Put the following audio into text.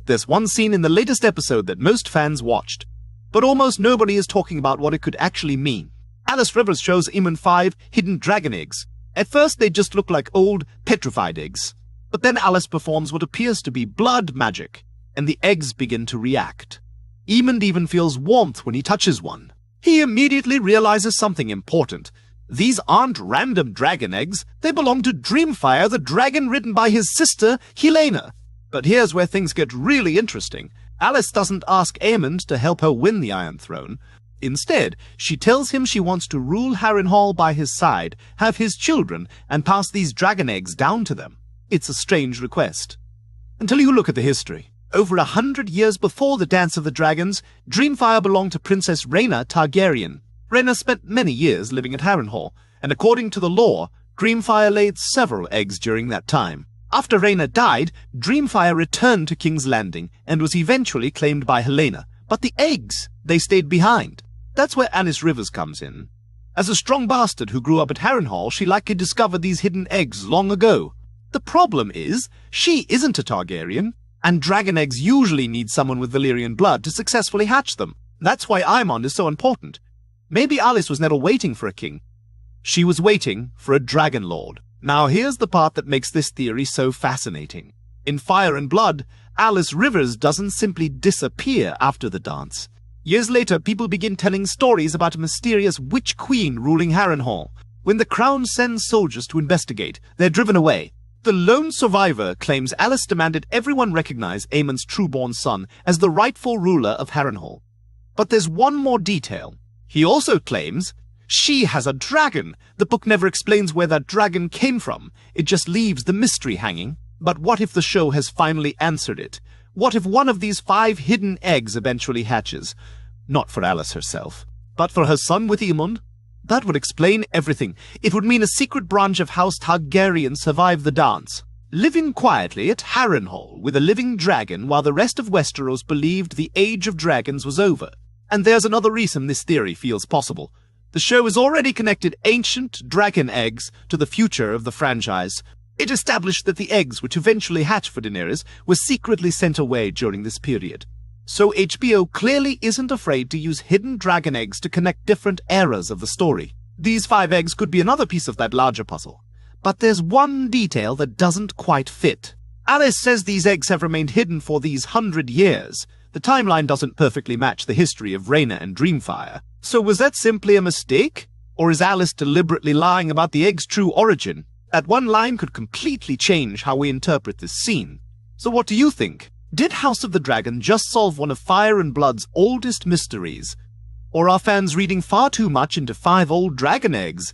There's one scene in the latest episode that most fans watched, but almost nobody is talking about what it could actually mean. Alys Rivers shows Aemond 5 hidden dragon eggs. At first they just look like old, petrified eggs. But then Alys performs what appears to be blood magic, and the eggs begin to react. Aemond even feels warmth when he touches one. He immediately realizes something important. These aren't random dragon eggs, they belong to Dreamfyre, the dragon ridden by his sister, Rhaena. But here's where things get really interesting. Alys doesn't ask Aemond to help her win the Iron Throne. Instead, she tells him she wants to rule Harrenhal by his side, have his children, and pass these dragon eggs down to them. It's a strange request. Until you look at the history. Over 100 years before the Dance of the Dragons, Dreamfyre belonged to Princess Rhaena Targaryen. Rhaena spent many years living at Harrenhal, and according to the lore, Dreamfyre laid several eggs during that time. After Rhaena died, Dreamfyre returned to King's Landing and was eventually claimed by Rhaena. But the eggs, they stayed behind. That's where Alys Rivers comes in. As a strong bastard who grew up at Harrenhal, she likely discovered these hidden eggs long ago. The problem is, she isn't a Targaryen, and dragon eggs usually need someone with Valyrian blood to successfully hatch them. That's why Aemond is so important. Maybe Alys was never waiting for a king. She was waiting for a dragon lord. Now here's the part that makes this theory so fascinating. In Fire and Blood, Alys Rivers doesn't simply disappear after the dance. Years later, people begin telling stories about a mysterious witch queen ruling Harrenhal. When the crown sends soldiers to investigate, they're driven away. The lone survivor claims Alys demanded everyone recognize Aemond's true-born son as the rightful ruler of Harrenhal. But there's one more detail. He also claims she has a dragon. The book never explains where that dragon came from. It just leaves the mystery hanging. But what if the show has finally answered it? What if one of these 5 hidden eggs eventually hatches? Not for Alys herself, but for her son with Aemond? That would explain everything. It would mean a secret branch of House Targaryen survived the dance, living quietly at Harrenhal with a living dragon while the rest of Westeros believed the Age of Dragons was over. And there's another reason this theory feels possible. The show has already connected ancient dragon eggs to the future of the franchise. It established that the eggs which eventually hatched for Daenerys were secretly sent away during this period. So HBO clearly isn't afraid to use hidden dragon eggs to connect different eras of the story. These 5 eggs could be another piece of that larger puzzle. But there's one detail that doesn't quite fit. Alys says these eggs have remained hidden for these 100 years. The timeline doesn't perfectly match the history of Rhaena and Dreamfyre. So was that simply a mistake? Or is Alys deliberately lying about the egg's true origin? That one line could completely change how we interpret this scene. So what do you think? Did House of the Dragon just solve one of Fire and Blood's oldest mysteries? Or are fans reading far too much into 5 old dragon eggs?